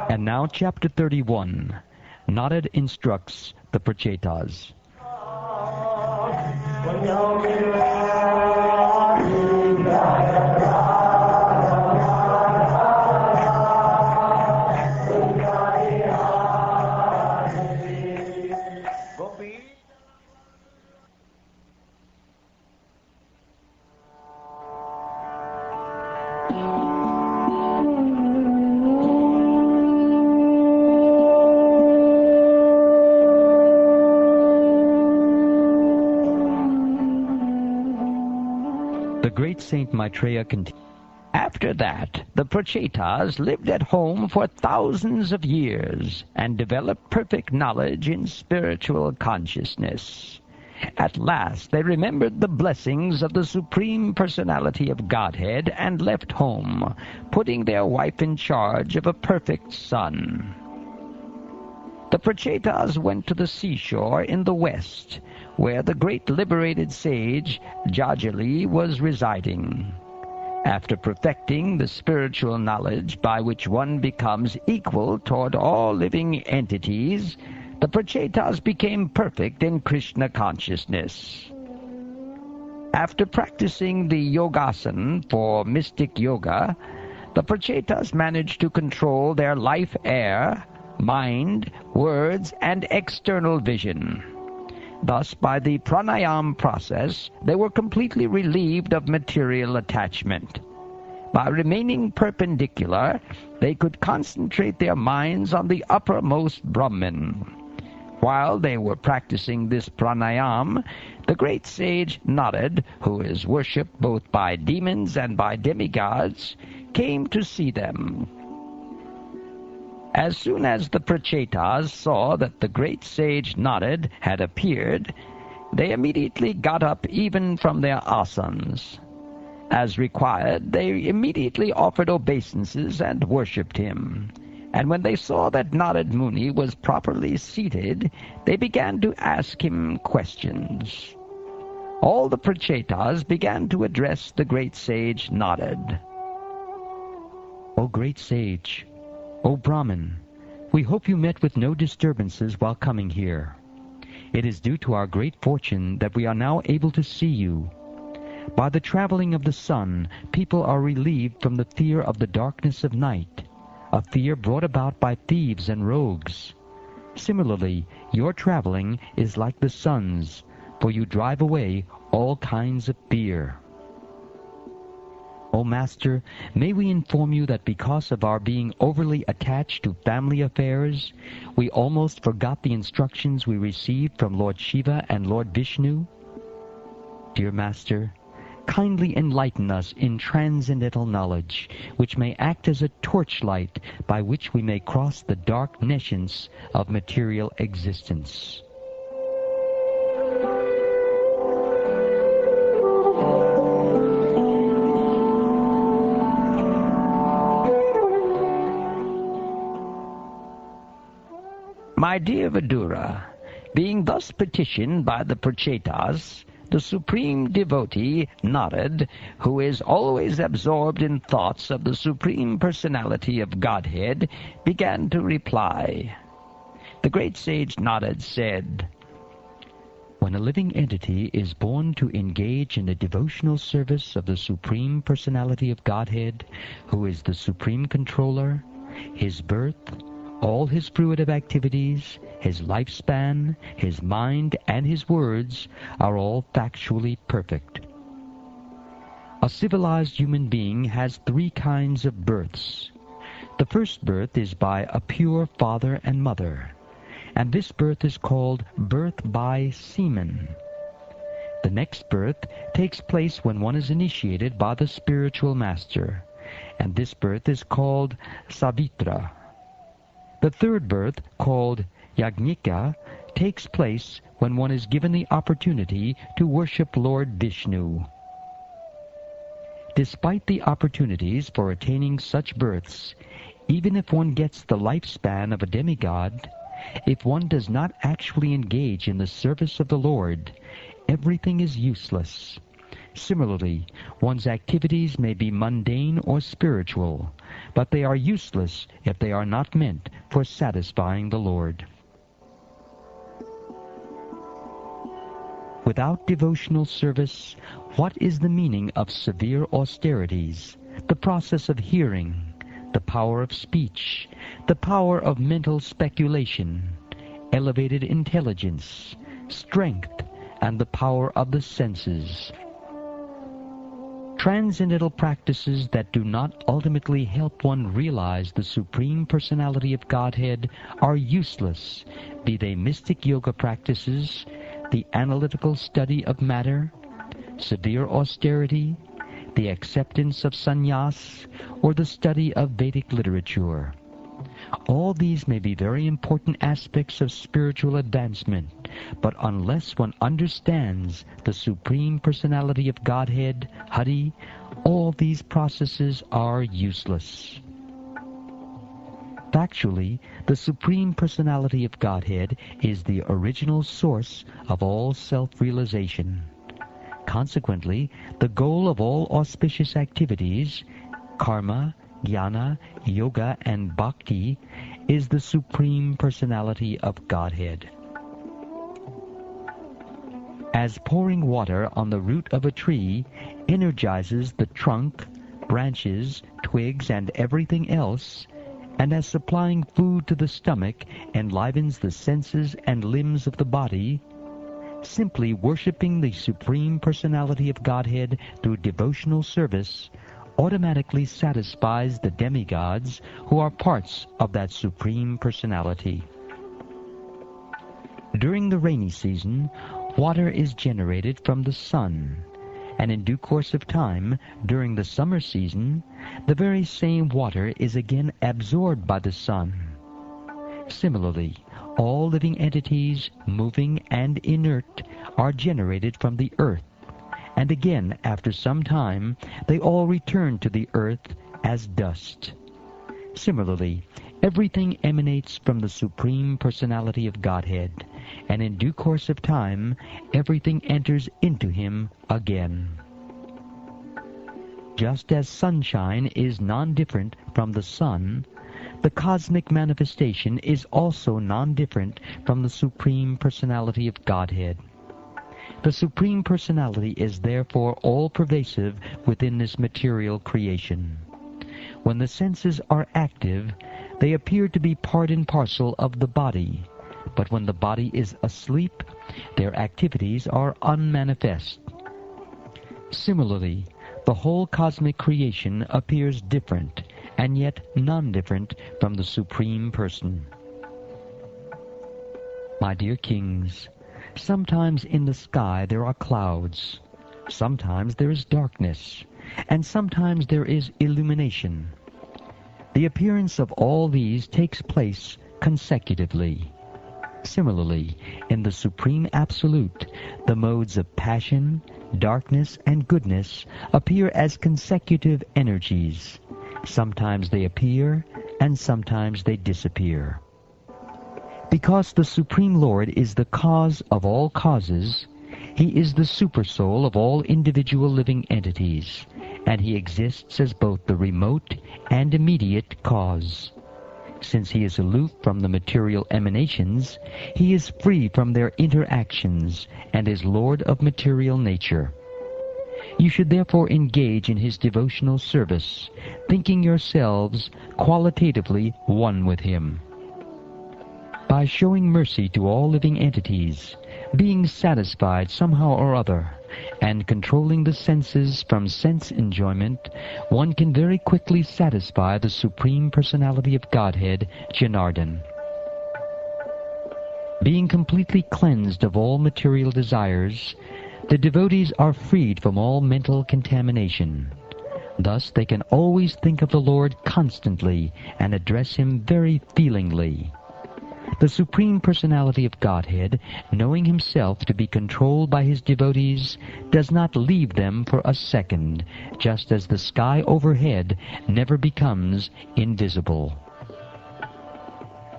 And now chapter 31. Narada instructs the Pracetas. The great Saint Maitreya continued. After that, the Pracetas lived at home for thousands of years and developed perfect knowledge in spiritual consciousness. At last, they remembered the blessings of the Supreme Personality of Godhead and left home, putting their wife in charge of a perfect son. The Pracetas went to the seashore in the west, where the great liberated sage Jajali was residing. After perfecting the spiritual knowledge by which one becomes equal toward all living entities, the Pracetas became perfect in Krishna consciousness. After practicing the yogasana for mystic yoga, the Pracetas managed to control their life air, mind, words, and external vision. Thus, by the pranayama process, they were completely relieved of material attachment. By remaining perpendicular, they could concentrate their minds on the uppermost Brahman. While they were practicing this pranayama, the great sage Narada, who is worshipped both by demons and by demigods, came to see them. As soon as the Pracetas saw that the great sage Narada had appeared, they immediately got up even from their asanas. As required, they immediately offered obeisances and worshipped him. And when they saw that Narada Muni was properly seated, they began to ask him questions. All the Pracetas began to address the great sage Narada. O great sage, O Brahmin, we hope you met with no disturbances while coming here. It is due to our great fortune that we are now able to see you. By the traveling of the sun, people are relieved from the fear of the darkness of night, a fear brought about by thieves and rogues. Similarly, your traveling is like the sun's, for you drive away all kinds of fear. O Master, may we inform you that because of our being overly attached to family affairs, we almost forgot the instructions we received from Lord Shiva and Lord Vishnu? Dear Master, kindly enlighten us in transcendental knowledge, which may act as a torchlight by which we may cross the dark nescience of material existence. My dear Vidura, being thus petitioned by the Pracetas, the supreme devotee, Narada, who is always absorbed in thoughts of the Supreme Personality of Godhead, began to reply. The great sage Narada said, When a living entity is born to engage in the devotional service of the Supreme Personality of Godhead, who is the Supreme Controller, his birth, all his fruitive activities, his lifespan, his mind, and his words are all factually perfect. A civilized human being has three kinds of births. The first birth is by a pure father and mother, and this birth is called birth by semen. The next birth takes place when one is initiated by the spiritual master, and this birth is called Savitra. The third birth, called Yajnika, takes place when one is given the opportunity to worship Lord Vishnu. Despite the opportunities for attaining such births, Even if one gets the lifespan of a demigod, if one does not actually engage in the service of the Lord, everything is useless. Similarly, one's activities may be mundane or spiritual, but they are useless if they are not meant for satisfying the Lord. Without devotional service, what is the meaning of severe austerities, the process of hearing, the power of speech, the power of mental speculation, elevated intelligence, strength, and the power of the senses? Transcendental practices that do not ultimately help one realize the Supreme Personality of Godhead are useless, be they mystic yoga practices, the analytical study of matter, severe austerity, the acceptance of sannyas, or the study of Vedic literature. All these may be very important aspects of spiritual advancement, but unless one understands the Supreme Personality of Godhead, Hari, all these processes are useless. Factually, the Supreme Personality of Godhead is the original source of all self-realization. Consequently, the goal of all auspicious activities, karma, jnana, yoga, and bhakti, is the Supreme Personality of Godhead. As pouring water on the root of a tree energizes the trunk, branches, twigs, and everything else, and as supplying food to the stomach enlivens the senses and limbs of the body, simply worshiping the Supreme Personality of Godhead through devotional service automatically satisfies the demigods who are parts of that Supreme Personality. During the rainy season, water is generated from the sun, and in due course of time, during the summer season, the very same water is again absorbed by the sun. Similarly, all living entities, moving and inert, are generated from the earth, and again, after some time, they all return to the earth as dust. Similarly, everything emanates from the Supreme Personality of Godhead, and in due course of time, everything enters into him again. Just as sunshine is non-different from the sun, the cosmic manifestation is also non-different from the Supreme Personality of Godhead. The Supreme Personality is therefore all-pervasive within this material creation. When the senses are active, they appear to be part and parcel of the body, but when the body is asleep, their activities are unmanifest. Similarly, the whole cosmic creation appears different, and yet non-different from the Supreme Person. My dear kings, sometimes in the sky there are clouds, sometimes there is darkness, and sometimes there is illumination. The appearance of all these takes place consecutively. Similarly, in the Supreme Absolute, the modes of passion, darkness, and goodness appear as consecutive energies. Sometimes they appear, and sometimes they disappear. Because the Supreme Lord is the cause of all causes, he is the supersoul of all individual living entities, and he exists as both the remote and immediate cause. Since he is aloof from the material emanations, he is free from their interactions and is Lord of material nature. You should therefore engage in his devotional service, thinking yourselves qualitatively one with him. By showing mercy to all living entities, being satisfied somehow or other, and controlling the senses from sense enjoyment, one can very quickly satisfy the Supreme Personality of Godhead, Janardhan. Being completely cleansed of all material desires, the devotees are freed from all mental contamination. Thus they can always think of the Lord constantly and address him very feelingly. The Supreme Personality of Godhead, knowing himself to be controlled by his devotees, does not leave them for a second, just as the sky overhead never becomes invisible.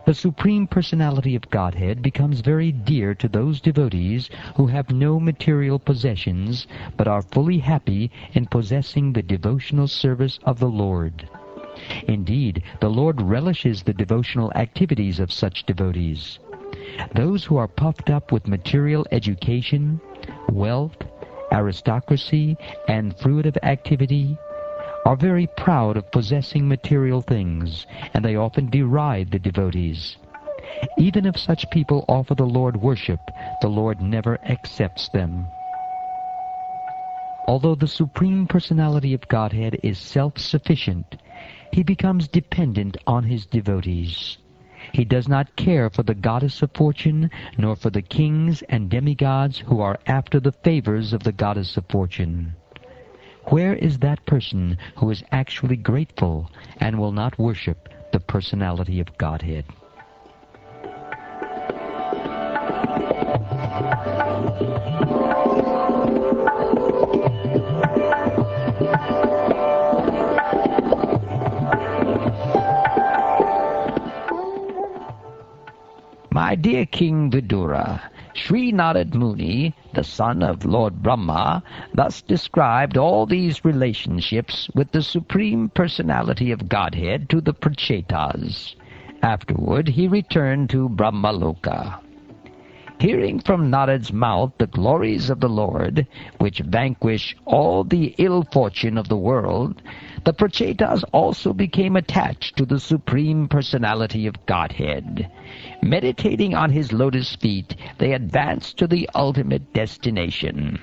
The Supreme Personality of Godhead becomes very dear to those devotees who have no material possessions, but are fully happy in possessing the devotional service of the Lord. Indeed, the Lord relishes the devotional activities of such devotees. Those who are puffed up with material education, wealth, aristocracy, and fruitive activity are very proud of possessing material things, and they often deride the devotees. Even if such people offer the Lord worship, the Lord never accepts them. Although the Supreme Personality of Godhead is self-sufficient, he becomes dependent on his devotees. He does not care for the goddess of fortune, nor for the kings and demigods who are after the favors of the goddess of fortune. Where is that person who is actually grateful and will not worship the personality of Godhead? My dear King Vidura, Sri Narada Muni, the son of Lord Brahma, thus described all these relationships with the Supreme Personality of Godhead to the Pracetas. Afterward he returned to Brahmaloka. Hearing from Narada's mouth the glories of the Lord, which vanquish all the ill fortune of the world, the Pracetas also became attached to the Supreme Personality of Godhead. Meditating on his lotus feet, they advanced to the ultimate destination.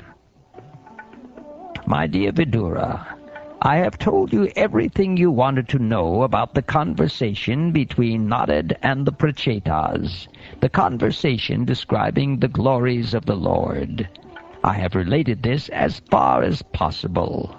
My dear Vidura, I have told you everything you wanted to know about the conversation between Narada and the Pracetas, the conversation describing the glories of the Lord. I have related this as far as possible.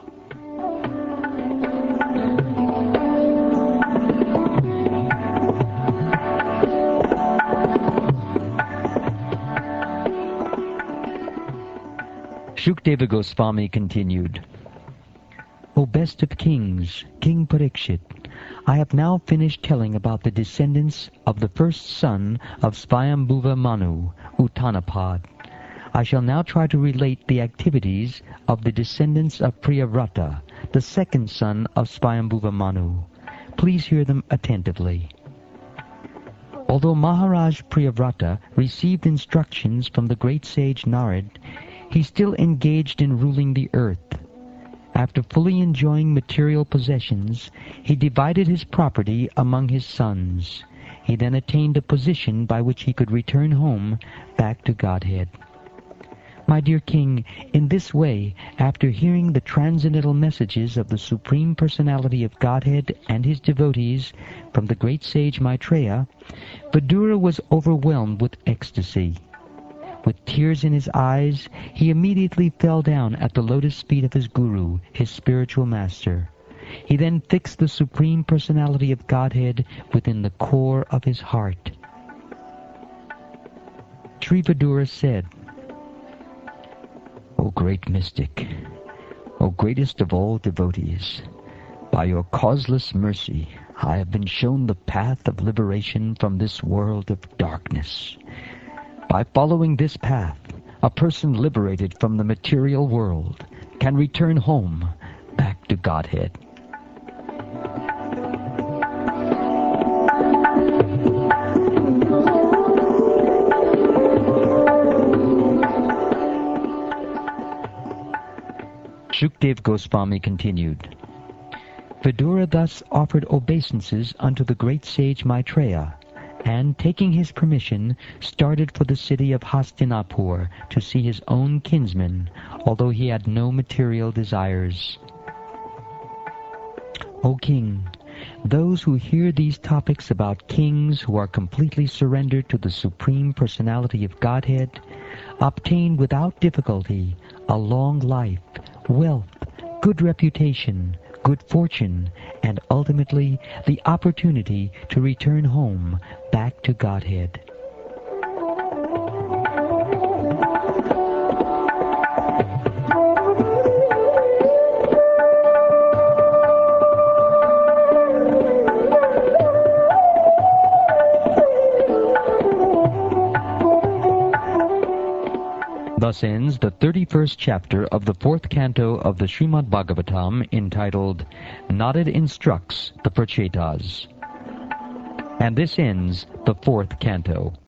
Shukdeva Goswami continued, O best of kings, King Parikshit, I have now finished telling about the descendants of the first son of Svayambhuva Manu, Uttanapad. I shall now try to relate the activities of the descendants of Priyavrata, the second son of Svayambhuva Manu. Please hear them attentively. Although Maharaj Priyavrata received instructions from the great sage Narada, he still engaged in ruling the earth. After fully enjoying material possessions, he divided his property among his sons. He then attained a position by which he could return home back to Godhead. My dear King, in this way, after hearing the transcendental messages of the Supreme Personality of Godhead and his devotees from the great sage Maitreya, Vidura was overwhelmed with ecstasy. With tears in his eyes, he immediately fell down at the lotus feet of his Guru, his spiritual master. He then fixed the Supreme Personality of Godhead within the core of his heart. Sri Vidura said, O great mystic, O greatest of all devotees, by your causeless mercy, I have been shown the path of liberation from this world of darkness. By following this path, a person liberated from the material world can return home back to Godhead. Shukdev Goswami continued, Vidura thus offered obeisances unto the great sage Maitreya, and, taking his permission, started for the city of Hastinapur to see his own kinsmen, although he had no material desires. O King, those who hear these topics about kings who are completely surrendered to the Supreme Personality of Godhead obtain without difficulty a long life, wealth, good reputation, good fortune, and ultimately the opportunity to return home back to Godhead. Thus ends the 31st chapter of the 4th canto of the Śrīmad-Bhāgavatam, entitled Narada Instructs the Pracetas. And this ends the 4th canto.